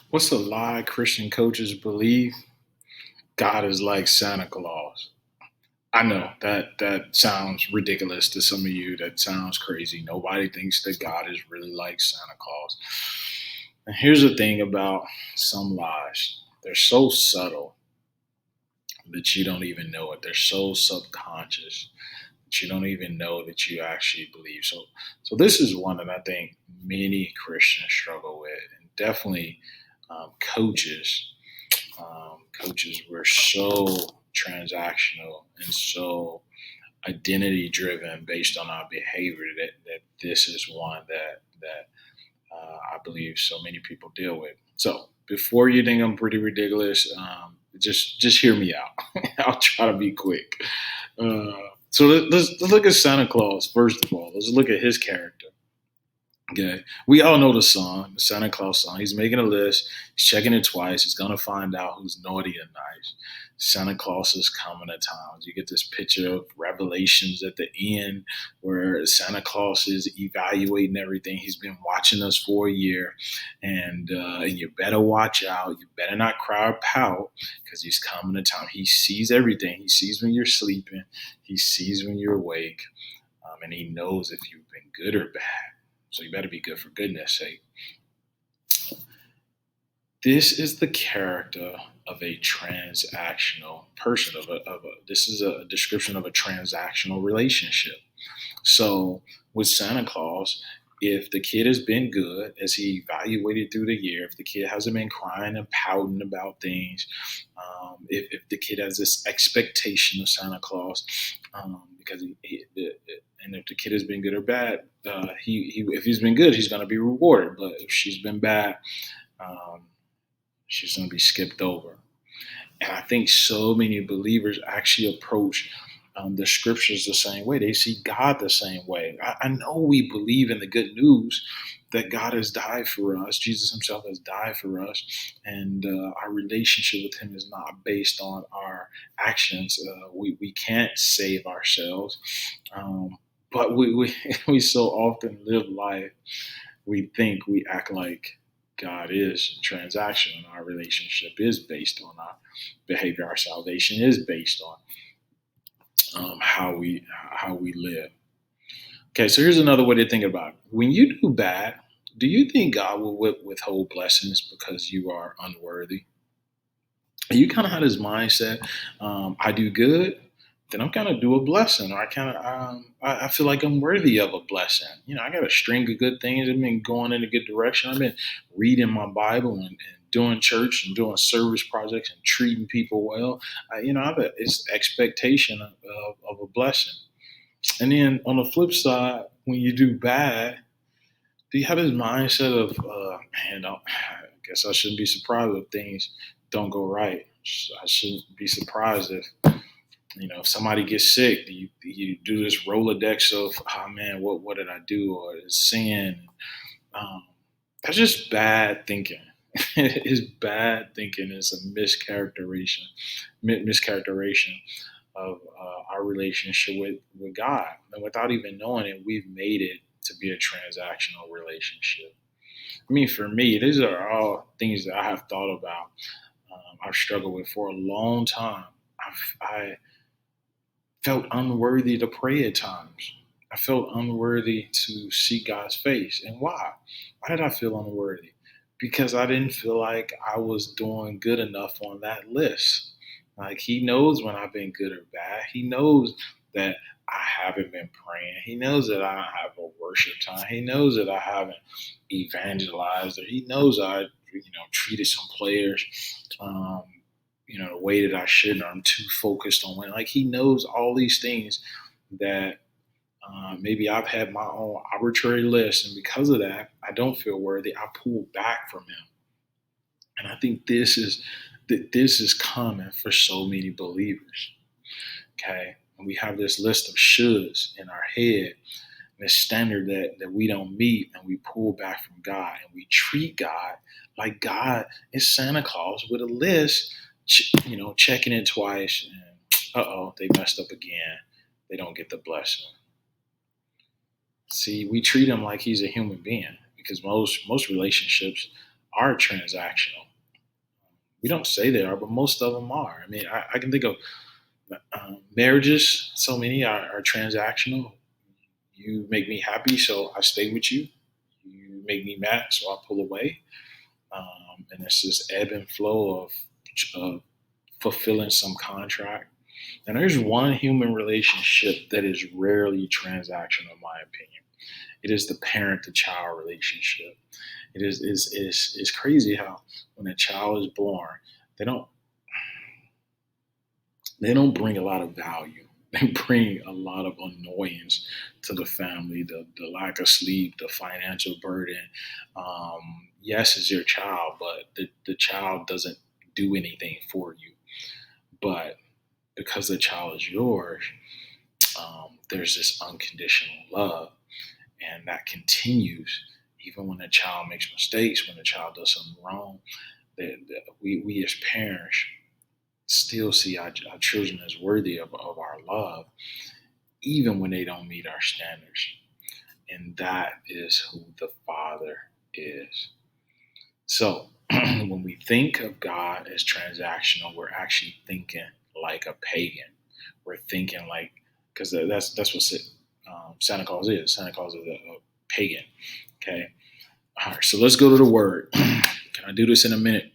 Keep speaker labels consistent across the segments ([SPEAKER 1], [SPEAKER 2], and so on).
[SPEAKER 1] What's a lie Christian coaches believe? God is like Santa Claus. I know that sounds ridiculous to some of you. That sounds crazy. Nobody thinks that God is really like Santa Claus. And here's the thing about some lies. They're so subtle that you don't even know it. They're so subconscious that you don't even know that you actually believe. So this is one that I think many Christians struggle with, and definitely coaches. Coaches were so transactional and so identity driven based on our behavior that this is one that I believe so many people deal with. So before you think I'm pretty ridiculous, just hear me out. I'll try to be quick. Uh, let's look at Santa Claus first of all. Let's look at his character. Okay, we all know the song, the Santa Claus song. He's making a list. He's checking it twice. He's gonna find out who's naughty and nice. Santa Claus is coming to town. You get this picture of Revelations at the end, where Santa Claus is evaluating everything. He's been watching us for a year, and you better watch out. You better not cry or pout because he's coming to town. He sees everything. He sees when you're sleeping. He sees when you're awake, and he knows if you've been good or bad. So you better be good for goodness sake. This is the character of a transactional person. This is a description of a transactional relationship. So with Santa Claus, if the kid has been good as he evaluated through the year, if the kid hasn't been crying and pouting about things, if the kid has this expectation of Santa Claus, because and if the kid has been good or bad, he if he's been good, he's going to be rewarded. But if she's been bad, um, she's going to be skipped over. And I think so many believers actually approach the scriptures the same way. They see God the same way. I know we believe in the good news that God has died for us. Jesus himself has died for us. And our relationship with him is not based on our actions. We can't save ourselves. But we so often live life, we think we act like God is transactional. Our relationship is based on our behavior. Our salvation is based on how we live. Okay, so here's another way to think about it. When you do bad, do you think God will withhold blessings because you are unworthy? And you kind of have this mindset. I do good, then I'm kind of due a blessing, or I feel like I'm worthy of a blessing. I got a string of good things. I've been going in a good direction. I've been reading my Bible and doing church and doing service projects and treating people well. I have it's expectation of a blessing. And then on the flip side, when you do bad, do you have this mindset of, I guess I shouldn't be surprised if things don't go right. I shouldn't be surprised if somebody gets sick. Do you do this Rolodex of, oh man, what did I do, or is sin? Um, that's just bad thinking. It's bad thinking. It's a mischaracterization of our relationship with God. And without even knowing it, we've made it to be a transactional relationship. I mean, for me, these are all things that I have thought about. I've struggled with for a long time. I felt unworthy to pray at times. I felt unworthy to seek God's face. And why? Why did I feel unworthy? Because I didn't feel like I was doing good enough on that list. Like he knows when I've been good or bad. He knows that I haven't been praying. He knows that I don't have a worship time. He knows that I haven't evangelized, or he knows I, treated some players, um, the way that I should, or I'm too focused on winning. Like he knows all these things that maybe I've had my own arbitrary list, and because of that, I don't feel worthy. I pull back from him, and I think this is common for so many believers. Okay, and we have this list of shoulds in our head, this standard that we don't meet, and we pull back from God, and we treat God like God is Santa Claus with a list, checking it twice, and they messed up again. They don't get the blessing. See, we treat him like he's a human being because most relationships are transactional. We don't say they are, but most of them are. I mean, I can think of marriages. So many are transactional. You make me happy, so I stay with you. You make me mad, so I pull away. And it's this ebb and flow of fulfilling some contract. And there's one human relationship that is rarely transactional, in my opinion. It is the parent to child relationship. It is crazy how when a child is born, they don't they don't bring a lot of value. They bring a lot of annoyance to the family, the lack of sleep, the financial burden. Yes, it's your child, but the child doesn't do anything for you. But because the child is yours, there's this unconditional love, and that continues even when the child makes mistakes, when the child does something wrong. We as parents still see our children as worthy of our love, even when they don't meet our standards. And that is who the Father is. So when we think of God as transactional, we're actually thinking like a pagan. We're thinking like, because that's what Santa Claus is. Santa Claus is a pagan. Okay. All right. So let's go to the word. Can I do this in a minute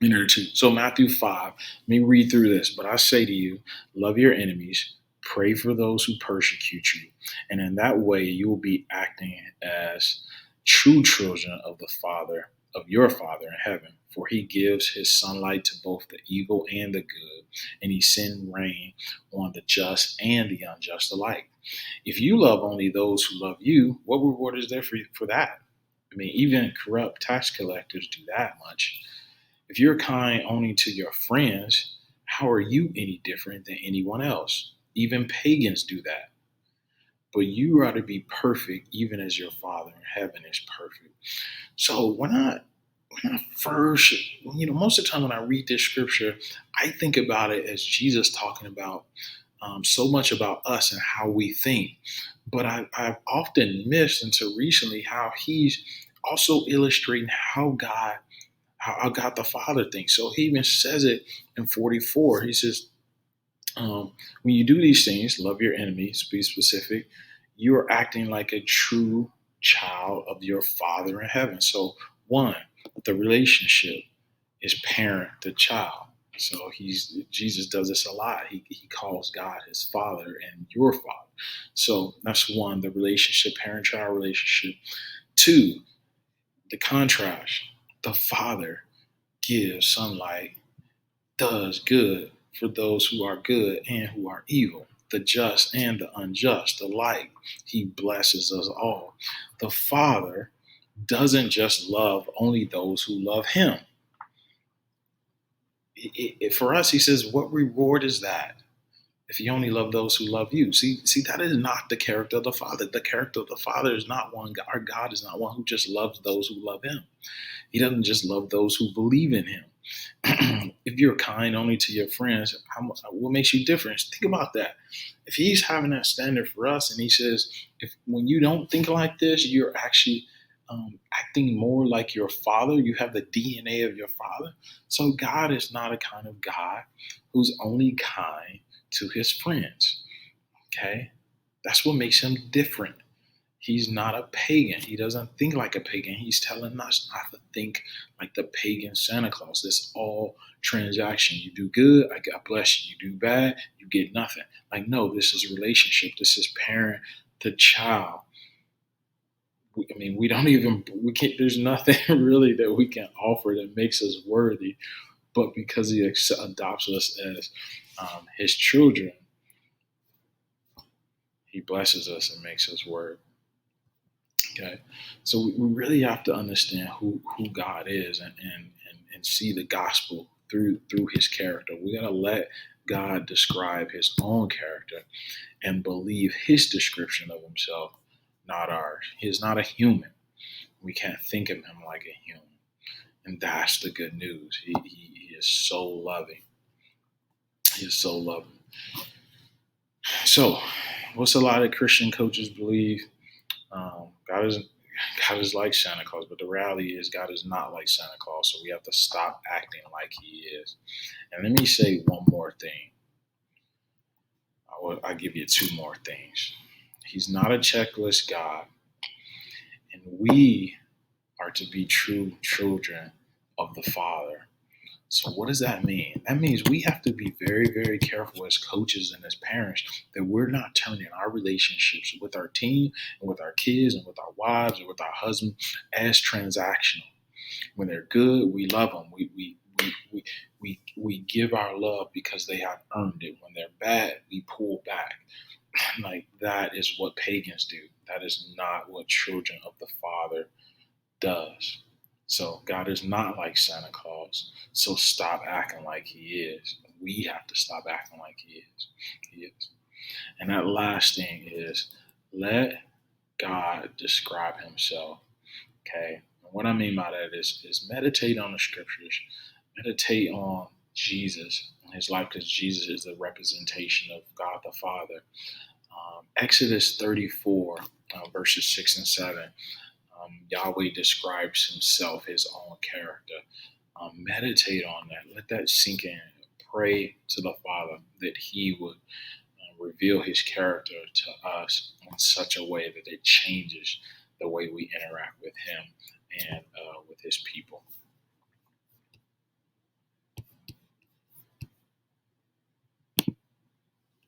[SPEAKER 1] or two? So Matthew 5. Let me read through this. But I say to you, love your enemies, pray for those who persecute you, and in that way you will be acting as true children of the Father, of your Father in heaven. For he gives his sunlight to both the evil and the good, and he sends rain on the just and the unjust alike. If you love only those who love you, what reward is there for that? I mean, even corrupt tax collectors do that much. If you're kind only to your friends, how are you any different than anyone else? Even pagans do that. But you are to be perfect, even as your Father in heaven is perfect. So when I first, most of the time when I read this scripture, I think about it as Jesus talking about so much about us and how we think. But I've often missed until recently how he's also illustrating how God the Father thinks. So he even says it in 44. He says, when you do these things, love your enemies, be specific, you are acting like a true child of your Father in heaven. So, one, the relationship is parent to child. So Jesus does this a lot. He calls God his Father and your Father. So that's one, the relationship, parent-child relationship. Two, the contrast. The Father gives sunlight, does good for those who are good and who are evil, the just and the unjust alike. He blesses us all. The Father doesn't just love only those who love him. For us, he says, what reward is that if you only love those who love you? See, that is not the character of the Father. The character of the Father is not one. Our God is not one who just loves those who love him. He doesn't just love those who believe in him. If you're kind only to your friends, what makes you different? Think about that. If he's having that standard for us, and he says, if when you don't think like this, you're actually acting more like your Father. You have the DNA of your Father. So God is not a kind of God who's only kind to his friends. Okay, that's what makes him different. He's not a pagan. He doesn't think like a pagan. He's telling us not to think like the pagan Santa Claus. It's all transaction. You do good, I God bless you. You do bad, you get nothing. Like, no, this is relationship. This is parent to child. We don't even, we can't, there's nothing really that we can offer that makes us worthy. But because he adopts us as his children, he blesses us and makes us worthy. Okay, so we really have to understand who God is and see the gospel through his character. We gotta let God describe his own character and believe his description of himself, not ours. He's not a human. We can't think of him like a human. And that's the good news. He is so loving. He is so loving. So, what's a lot of Christian coaches believe? God isn't. God is like Santa Claus, but the reality is God is not like Santa Claus. So we have to stop acting like He is. And let me say one more thing. I'll give you two more things. He's not a checklist God, and we are to be true children of the Father. So what does that mean? That means we have to be very, very careful as coaches and as parents that we're not turning our relationships with our team and with our kids and with our wives and with our husband as transactional. When they're good, we love them. We give our love because they have earned it. When they're bad, we pull back. Like that is what pagans do. That is not what children of the Father does. So God is not like Santa Claus. So stop acting like He is. We have to stop acting like He is. He is. And that last thing is let God describe Himself. Okay. And what I mean by that is meditate on the scriptures. Meditate on Jesus and His life, because Jesus is the representation of God the Father. Exodus 34, verses 6 and 7. Yahweh describes Himself, His own character. Meditate on that. Let that sink in. Pray to the Father that He would reveal His character to us in such a way that it changes the way we interact with Him and with His people.